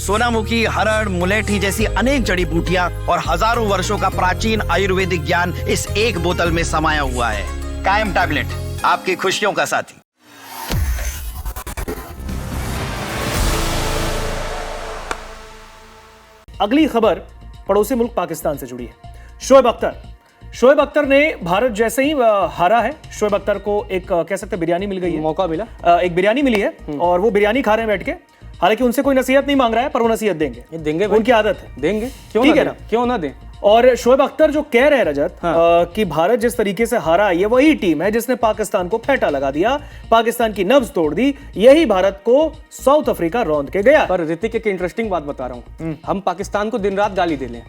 सोनामुखी, हरड़, मुलेठी जैसी अनेक जड़ी बूटियां और हजारों वर्षों का प्राचीन आयुर्वेदिक ज्ञान इस एक बोतल में समाया हुआ है। कायम टैबलेट, आपकी खुशियों का साथी। अगली खबर पड़ोसी मुल्क पाकिस्तान से जुड़ी है। शोएब अख्तर ने भारत जैसे ही हारा है। शोएब अख्तर को एक कह सकते बिरयानी मिल गई है, मौका मिला, एक बिरयानी मिली है और वो बिरयानी खा रहे हैं बैठ के। हालांकि उनसे कोई नसीहत नहीं मांग रहा है, पर वो नसीहत देंगे भाई। उनकी आदत है, देंगे, क्यों ठीक ना है दें, ना? क्यों ना दें। और शोएब अख्तर जो कह रहे हैं रजत, कि भारत जिस तरीके से हारा, ये वही टीम है जिसने पाकिस्तान को फेंटा लगा दिया, पाकिस्तान की नब्ज तोड़ दी, यही भारत को साउथ अफ्रीका रौंद के गया। पर ऋतिक एक इंटरेस्टिंग बात बता रहा हूं, हम पाकिस्तान को दिन रात गाली दे लें।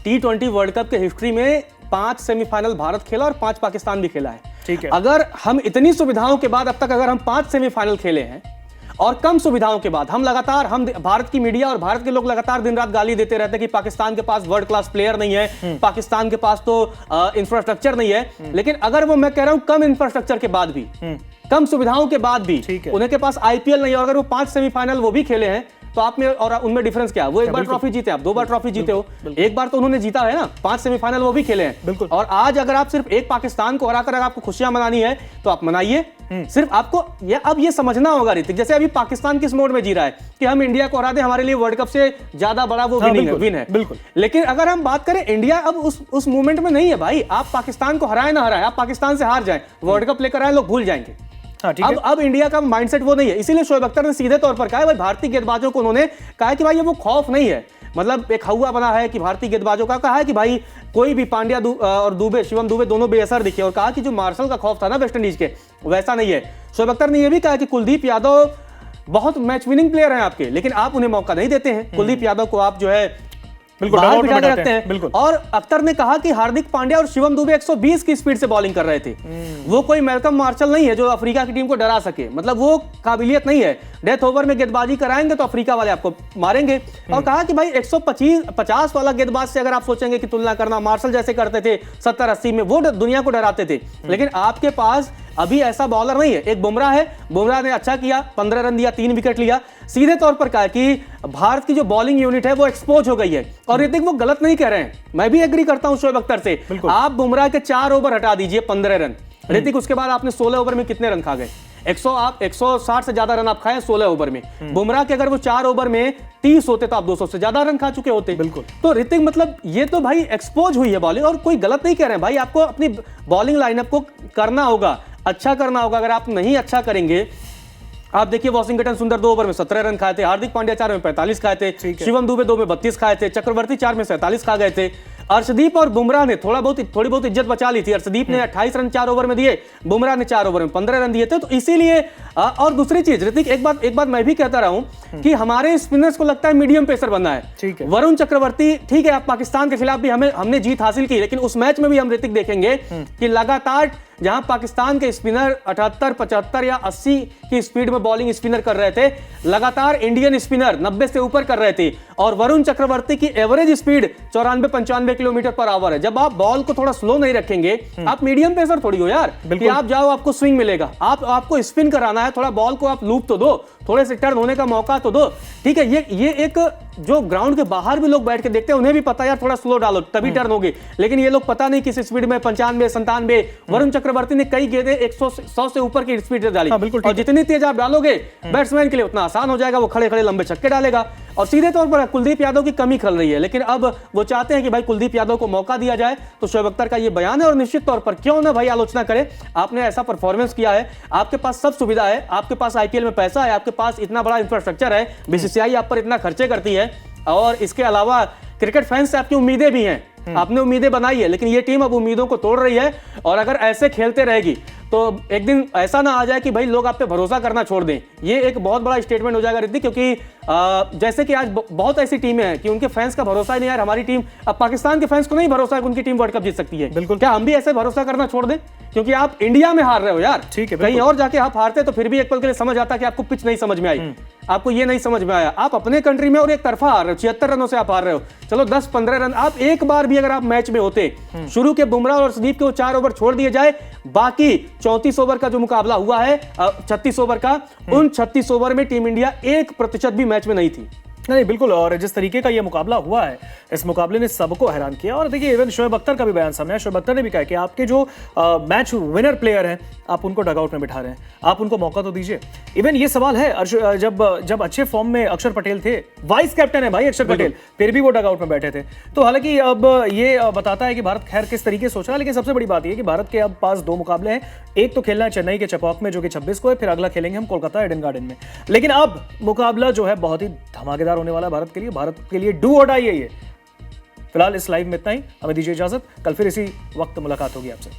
T20 वर्ल्ड कप के हिस्ट्री में 5 सेमीफाइनल भारत खेला और 5 पाकिस्तान भी खेला है। ठीक है। अगर हम इतनी सुविधाओं के बाद अब तक अगर हम 5 सेमीफाइनल खेले हैं और कम सुविधाओं के बाद हम भारत की मीडिया और भारत के लोग लगातार दिन रात गाली देते रहते हैं कि पाकिस्तान के पास वर्ल्ड क्लास प्लेयर नहीं है, पाकिस्तान के पास तो इंफ्रास्ट्रक्चर नहीं है। लेकिन अगर वो, मैं कह रहा हूं, कम इंफ्रास्ट्रक्चर के बाद भी, कम सुविधाओं के बाद भी उन्हें के पास IPL नहीं है, और अगर वो 5 सेमीफाइनल वो भी खेले हैं, तो आप में और उनमें डिफरेंस क्या है? वो एक बार ट्रॉफी जीते, आप 2 बार ट्रॉफी जीते हो, एक बार तो उन्होंने जीता है ना, 5 सेमीफाइनल वो भी खेले हैं। और आज अगर आप सिर्फ एक पाकिस्तान को हराकर अगर आपको खुशियां मनानी है तो आप मनाइए। सिर्फ आपको अब ये समझना होगा ऋतिक, जैसे अभी पाकिस्तान किस मोड में जी रहा है कि हम इंडिया को हरा दें, हमारे लिए वर्ल्ड कप से ज्यादा बड़ा वो विन है। बिल्कुल। लेकिन अगर हम बात करें, इंडिया अब उस मूवमेंट में नहीं है भाई। आप पाकिस्तान को हराए ना हराए, आप पाकिस्तान से हार जाए, वर्ल्ड कप लेकर आए, लोग भूल जाएंगे। अब इंडिया का माइंडसेट वो नहीं है। इसीलिए शोएब अख्तर ने सीधे तौर पर कहा है, भाई भारतीय गेंदबाजों को उन्होंने कहा है कि भाई ये वो खौफ नहीं है, मतलब एक हवा बना है कि भारतीय गेंदबाजों का, कहा है कि भाई कोई भी पांड्या और दुबे, शिवम दुबे दोनों बेअसर दिखे, और कहा कि जो मार्शल का खौफ था ना वेस्ट इंडीज के, वैसा नहीं है। शोएब अख्तर ने यह भी कहा कि कुलदीप यादव बहुत मैच विनिंग प्लेयर हैं आपके, लेकिन आप उन्हें मौका नहीं देते हैं। कुलदीप यादव को आप जो है बाहर बिठा के रखते हैं। और अख्तर ने कहा कि हार्दिक पांड्या और शिवम दुबे 120 की स्पीड से बॉलिंग कर रहे थे। वो कोई मैल्कम मार्शल नहीं है जो अफ्रीका की टीम को डरा सके, मतलब वो काबिलियत नहीं है। डेथ ओवर में गेंदबाजी कराएंगे तो अफ्रीका वाले आपको मारेंगे। और कहा कि भाई 150 वाला गेंदबाज से अगर आप सोचेंगे कि तुलना करना, मार्शल जैसे करते थे 70-80 में, वो दुनिया को डराते थे, लेकिन आपके पास अभी ऐसा बॉलर नहीं है। एक बुमराह है, बुमराह ने अच्छा किया, 15 रन दिया, 3 विकेट लिया। सीधे तौर पर कहा कि भारत की जो बॉलिंग यूनिट है वो एक्सपोज हो गई है। और ऋतिक वो गलत नहीं कह रहे हैं, मैं भी एग्री करता हूं शोएब अख्तर से। आप बुमराह के 4 ओवर हटा दीजिए, 15 रन। ऋतिक उसके बाद आपने 16 ओवर में कितने रन खा गए? 160 से ज्यादा रन आप खाए 16 ओवर में। बुमराह के अगर वो 4 ओवर में 30 होते तो आप 200 से ज्यादा रन खा चुके होते। तो ऋतिक मतलब ये तो भाई एक्सपोज हुई है बॉलिंग, और कोई गलत नहीं कह रहे हैं भाई। आपको अपनी बॉलिंग लाइनअप को करना होगा, अच्छा करना होगा। अगर आप नहीं अच्छा करेंगे, आप देखिए वॉशिंगटन सुंदर 2 ओवर में 17 रन खाए थे, हार्दिक पांड्या 4 में 45 खाए थे, शिवम दुबे 2 में 32 खाए थे, चक्रवर्ती 4 में 47 खा गए थे। अर्शदीप और बुमराह ने थोड़ी बहुत इज्जत बचा ली थी। अर्शदीप ने 28 रन 4 ओवर में दिए, बुमराह ने 4 ओवर में 15 रन दिए थे। तो इसीलिए और दूसरी चीज ऋतिक, एक बात मैं भी कहता रहा हूं कि हमारे स्पिनर्स को लगता है मीडियम पेसर बनना है। वरुण चक्रवर्ती, ठीक है, आप पाकिस्तान के खिलाफ भी हमने जीत हासिल की, लेकिन उस मैच में भी हम ऋतिक देखेंगे कि लगातार जहां पाकिस्तान के स्पिनर 78, 75 या 80 की स्पीड में बॉलिंग स्पिनर कर रहे थे, लगातार इंडियन स्पिनर 90 से ऊपर कर रहे थे। और वरुण चक्रवर्ती की average speed 94-95 kilometre per hour है। जब आप बॉल को थोड़ा स्लो नहीं रखेंगे, आप मीडियम पेसर थोड़ी हो यार कि आप जाओ आपको स्विंग मिलेगा। आपको स्पिन कराना है, थोड़ा बॉल को आप लूप तो दो, थोड़े से टर्न होने का मौका तो दो, ठीक है। ये एक जो ग्राउंड के बाहर भी लोग बैठ के देखते हैं, उन्हें भी पता है यार थोड़ा स्लो डालो तभी टर्न होगी, लेकिन ये लोग पता नहीं किस स्पीड में 95, 97। वरुण चक्रवर्ती ने कई गेंदें 100 से ऊपर की स्पीड से डाली। और जितनी तेज आप डालोगे बैट्समैन के लिए उतना आसान हो जाएगा, वो खड़े खड़े लंबे छक्के डालेगा। और सीधे तौर पर कुलदीप यादव की कमी खल रही है, लेकिन अब वो चाहते हैं कि भाई कुलदीप यादव को मौका दिया जाए। तो शोएब अख्तर का ये बयान है, और निश्चित तौर पर क्यों ना भाई आलोचना करे, आपने ऐसा परफॉर्मेंस किया है, आपके पास सब सुविधा है, आपके पास IPL में पैसा है, आपके पास इतना बड़ा इंफ्रास्ट्रक्चर है, BCCI आप पर इतना खर्चे करती है, और इसके अलावा क्रिकेट फैंस से आपकी उम्मीदें भी हैं, आपने उम्मीदें बनाई है, लेकिन ये टीम अब उम्मीदों को तोड़ रही है। और अगर ऐसे खेलते रहेगी तो एक दिन ऐसा ना आ जाए कि भाई लोग आप पे भरोसा करना छोड़ दें। ये एक बहुत बड़ा स्टेटमेंट हो जाएगा ऋतिक, क्योंकि जैसे कि आज बहुत ऐसी टीमें हैं कि उनके फैंस का भरोसा ही नहीं, यार हमारी टीम, अब पाकिस्तान के फैंस को नहीं भरोसा है कि उनकी टीम वर्ल्ड कप जीत सकती है। बिल्कुल, क्या हम भी ऐसे भरोसा करना छोड़ दें? क्योंकि आप इंडिया में हार रहे हो यार, ठीक है, कहीं और जाके आप हारते तो फिर भी एक पल के लिए समझ आता कि आपको पिच नहीं समझ में आई, आपको ये नहीं समझ में आया। आप अपने कंट्री में और एक तरफा हार रहे हो, 76 रनों से आप हार रहे हो। चलो 10-15 रन आप एक बार भी अगर आप मैच में होते, शुरू के बुमराह और अर्शदीप के वो 4 ओवर छोड़ दिए जाए, बाकी 34 ओवर का जो मुकाबला हुआ है, 36 ओवर का, उन 36 ओवर में टीम इंडिया 1% भी मैच में नहीं थी। नहीं बिल्कुल, और जिस तरीके का ये मुकाबला हुआ है, इस मुकाबले ने सबको हैरान किया। और देखिए इवन शोएब अख्तर का भी बयान सामने आया। शोएब अख्तर ने भी कहा कि आपके जो मैच विनर प्लेयर हैं, आप उनको डगआउट में बिठा रहे हैं, आप उनको मौका तो दीजिए। इवन ये सवाल है, जब अच्छे फॉर्म में अक्षर पटेल थे, वाइस कैप्टन है भाई अक्षर पटेल, फिर भी वो डगआउट में बैठे थे। तो हालांकि अब ये बताता है कि भारत खैर किस तरीके से सोच रहा है। लेकिन सबसे बड़ी बात यह कि भारत के अब पास 2 मुकाबले हैं। एक तो खेलना है चेन्नई के चपॉक में जो कि 26 को है, फिर अगला खेलेंगे हम कोलकाता एडन गार्डन में। लेकिन अब मुकाबला जो है बहुत ही धमाकेदार होने वाला है भारत के लिए डू और डाई है ये। फिलहाल इस लाइव में इतना ही, हमें दीजिए इजाजत, कल फिर इसी वक्त मुलाकात होगी आपसे।